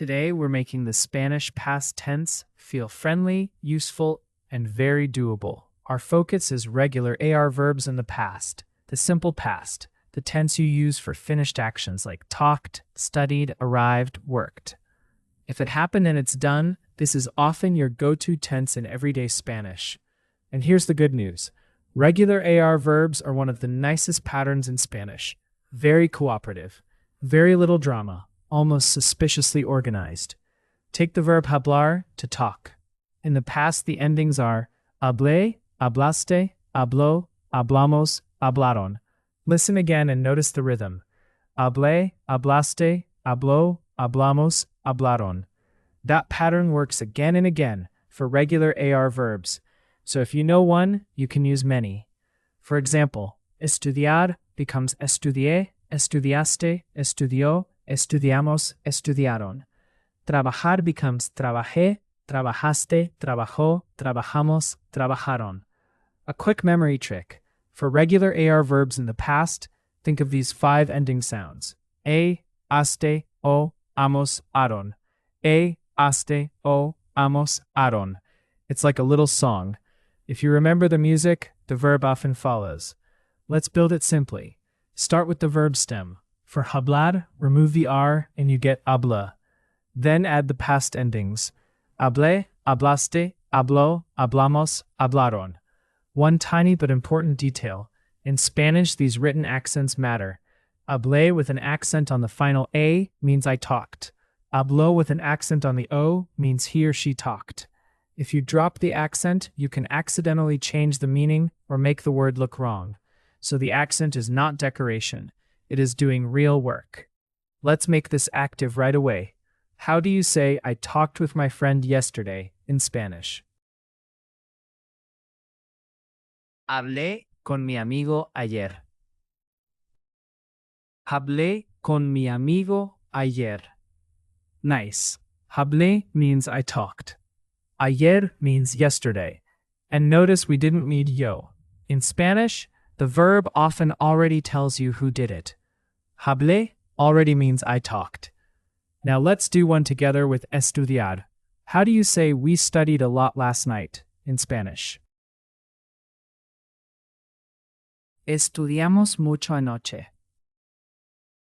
Today, we're making the Spanish past tense feel friendly, useful, and very doable. Our focus is regular AR verbs in the past, the simple past, the tense you use for finished actions like talked, studied, arrived, worked. If it happened and it's done, this is often your go-to tense in everyday Spanish. And here's the good news. Regular AR verbs are one of the nicest patterns in Spanish. Very cooperative, very little drama, almost suspiciously organized. Take the verb hablar, to talk. In the past, the endings are hablé, hablaste, habló, hablamos, hablaron. Listen again and notice the rhythm. Hablé, hablaste, habló, hablamos, hablaron. That pattern works again and again for regular AR verbs. So if you know one, you can use many. For example, estudiar becomes estudié, estudiaste, estudió, estudiamos, estudiaron. Trabajar becomes trabajé, trabajaste, trabajó, trabajamos, trabajaron. A quick memory trick. For regular AR verbs in the past, think of these 5 ending sounds. A, aste, o, amos, aron. A, aste, o, amos, aron. It's like a little song. If you remember the music, the verb often follows. Let's build it simply. Start with the verb stem. For hablar, remove the R and you get habla. Then add the past endings. Hablé, hablaste, habló, hablamos, hablaron. One tiny but important detail. In Spanish, these written accents matter. Hablé with an accent on the final A means I talked. Habló with an accent on the O means he or she talked. If you drop the accent, you can accidentally change the meaning or make the word look wrong. So the accent is not decoration. It is doing real work. Let's make this active right away. How do you say I talked with my friend yesterday in Spanish? Hablé con mi amigo ayer. Hablé con mi amigo ayer. Nice. Hablé means I talked. Ayer means yesterday. And notice we didn't need yo. In Spanish, the verb often already tells you who did it. Hablé already means I talked. Now let's do one together with estudiar. How do you say we studied a lot last night in Spanish? Estudiamos mucho anoche.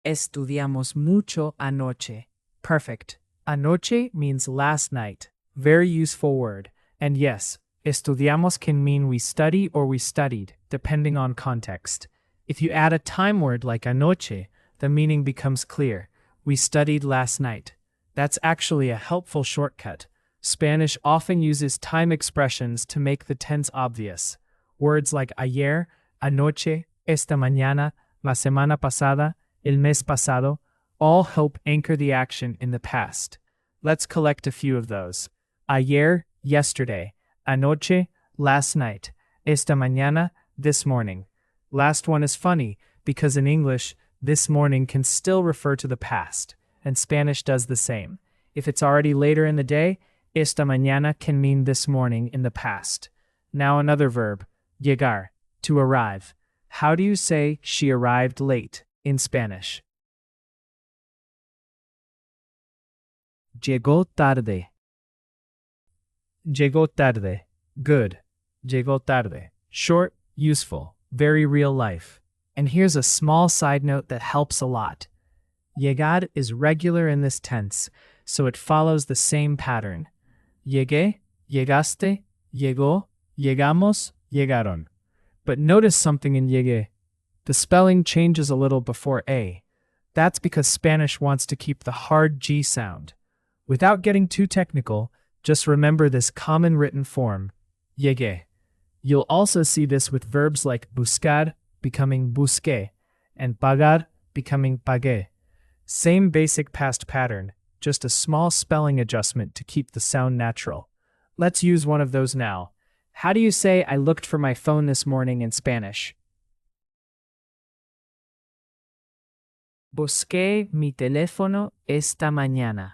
Estudiamos mucho anoche. Perfect. Anoche means last night. Very useful word. And yes, estudiamos can mean we study or we studied, depending on context. If you add a time word like anoche, the meaning becomes clear. We studied last night. That's actually a helpful shortcut. Spanish often uses time expressions to make the tense obvious. Words like ayer, anoche, esta mañana, la semana pasada, el mes pasado, all help anchor the action in the past. Let's collect a few of those. Ayer, yesterday. Anoche, last night. Esta mañana, this morning. Last one is funny, because in English, this morning can still refer to the past, and Spanish does the same. If it's already later in the day, esta mañana can mean this morning in the past. Now another verb, llegar, to arrive. How do you say she arrived late in Spanish? Llegó tarde. Llegó tarde. Good. Llegó tarde. Short, useful, very real life. And here's a small side note that helps a lot. Llegar is regular in this tense, so it follows the same pattern. Llegué, llegaste, llegó, llegamos, llegaron. But notice something in llegué. The spelling changes a little before A. That's because Spanish wants to keep the hard G sound. Without getting too technical, just remember this common written form, llegué. You'll also see this with verbs like buscar becoming busqué and pagar becoming pagué. Same basic past pattern, just a small spelling adjustment to keep the sound natural. Let's use one of those now. How do you say I looked for my phone this morning in Spanish? Busqué mi teléfono esta mañana.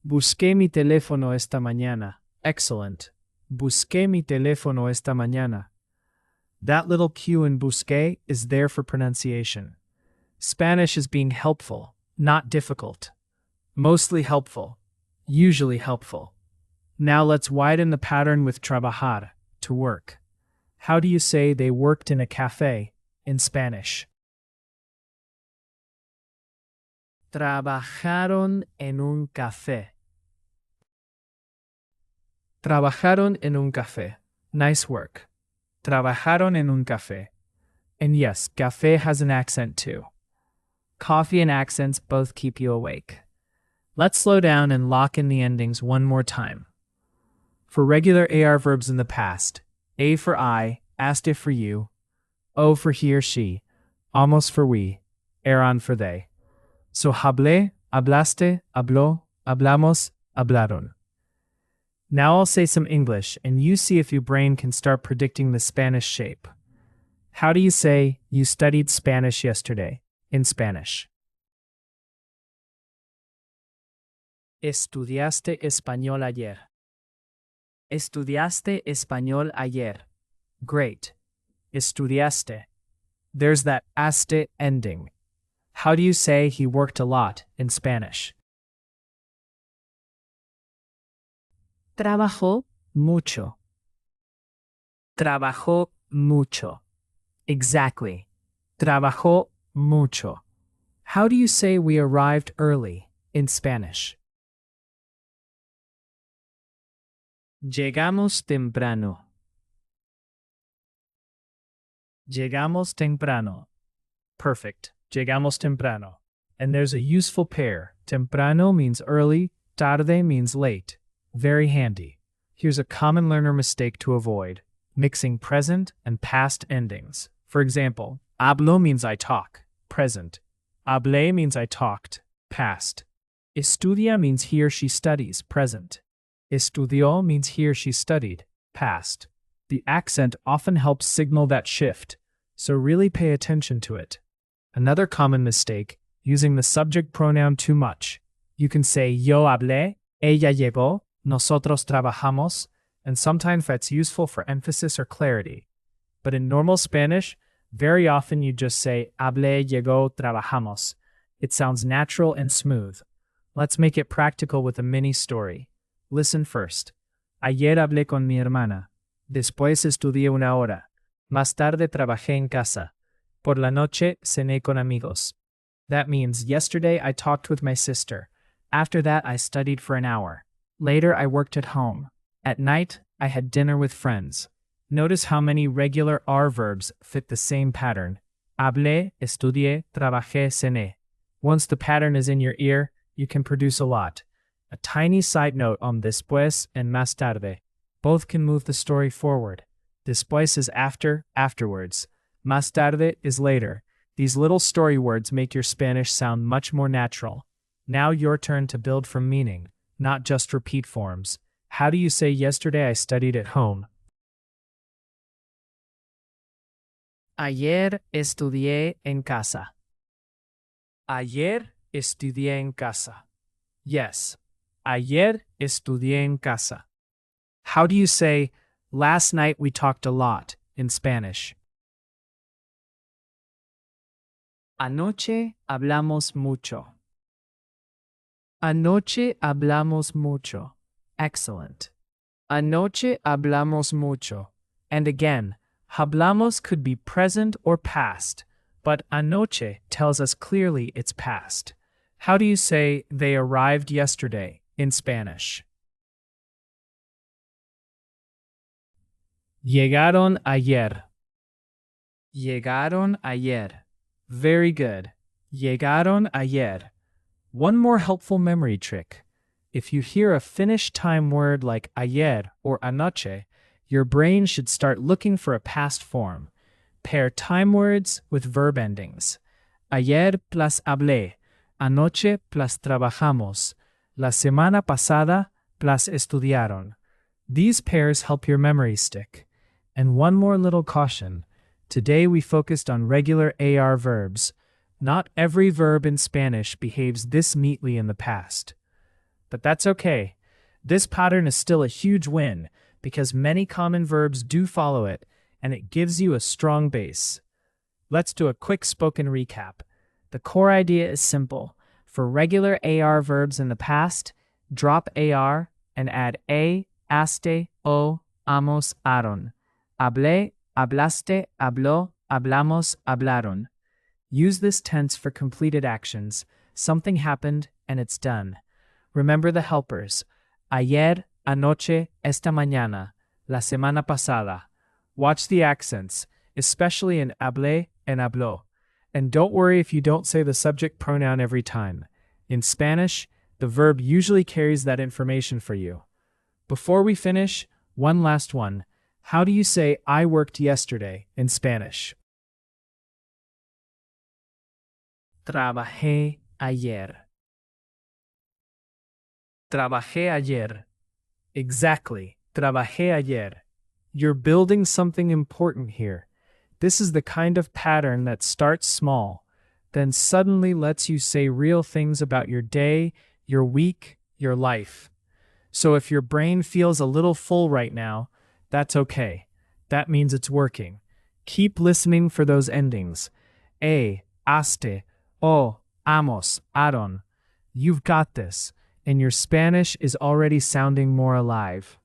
Busqué mi teléfono esta mañana. Excellent. Busqué mi teléfono esta mañana. That little Q in busqué is there for pronunciation. Spanish is being helpful, not difficult. Mostly helpful. Usually helpful. Now let's widen the pattern with trabajar, to work. How do you say they worked in a cafe in Spanish? Trabajaron en un café. Trabajaron en un café. Nice work. Trabajaron en un café. And yes, café has an accent too. Coffee and accents both keep you awake. Let's slow down and lock in the endings one more time. For regular AR verbs in the past, A for I, asked if for you, O for he or she, almost for we, eran for they. So hablé, hablaste, habló, hablamos, hablaron. Now I'll say some English and you see if your brain can start predicting the Spanish shape. How do you say you studied Spanish yesterday in Spanish? Estudiaste español ayer. Estudiaste español ayer. Great. Estudiaste. There's that aste ending. How do you say he worked a lot in Spanish? Trabajó mucho. Trabajó mucho. Exactly. Trabajó mucho. How do you say we arrived early in Spanish? Llegamos temprano. Llegamos temprano. Perfect. Llegamos temprano. And there's a useful pair. Temprano means early, tarde means late. Very handy. Here's a common learner mistake to avoid: mixing present and past endings. For example, hablo means I talk, present. Hablé means I talked, past. Estudia means he or she studies, present. Estudió means he or she studied, past. The accent often helps signal that shift, so really pay attention to it. Another common mistake, using the subject pronoun too much. You can say yo hablé, ella llegó, nosotros trabajamos, and sometimes that's useful for emphasis or clarity. But in normal Spanish, very often you just say hablé, llegó, trabajamos. It sounds natural and smooth. Let's make it practical with a mini story. Listen first. Ayer hablé con mi hermana. Después estudié una hora. Más tarde trabajé en casa. Por la noche cené con amigos. That means yesterday I talked with my sister. After that I studied for an hour. Later I worked at home. At night I had dinner with friends. Notice how many regular R verbs fit the same pattern. Hablé, estudié, trabajé, cené. Once the pattern is in your ear, you can produce a lot. A tiny side note on después and más tarde. Both can move the story forward. Después is after, afterwards. Más tarde is later. These little story words make your Spanish sound much more natural. Now your turn to build from meaning, not just repeat forms. How do you say yesterday I studied at home? Ayer estudié en casa. Ayer estudié en casa. Yes. Ayer estudié en casa. How do you say last night we talked a lot in Spanish? Anoche hablamos mucho. Anoche hablamos mucho. Excellent. Anoche hablamos mucho. And again, hablamos could be present or past, but anoche tells us clearly it's past. How do you say they arrived yesterday in Spanish? Llegaron ayer. Llegaron ayer. Very good. Llegaron ayer. One more helpful memory trick. If you hear a Finnish time word like ayer or anoche, your brain should start looking for a past form. Pair time words with verb endings. Ayer plus hablé. Anoche plus trabajamos. La semana pasada plus estudiaron. These pairs help your memory stick. And one more little caution. Today we focused on regular AR verbs. Not every verb in Spanish behaves this neatly in the past. But that's okay. This pattern is still a huge win because many common verbs do follow it, and it gives you a strong base. Let's do a quick spoken recap. The core idea is simple. For regular AR verbs in the past, drop AR and add aste, o, amos, aron. Hablé, hablaste, habló, hablamos, hablaron. Use this tense for completed actions. Something happened and it's done. Remember the helpers. Ayer, anoche, esta mañana, la semana pasada. Watch the accents, especially in hablé and habló. And don't worry if you don't say the subject pronoun every time. In Spanish, the verb usually carries that information for you. Before we finish, one last one. How do you say I worked yesterday in Spanish? Trabajé ayer. Trabajé ayer. Exactly. Trabajé ayer. You're building something important here. This is the kind of pattern that starts small, then suddenly lets you say real things about your day, your week, your life. So if your brain feels a little full right now, that's okay. That means it's working. Keep listening for those endings. Aste, o, amos, aron. You've got this, and your Spanish is already sounding more alive.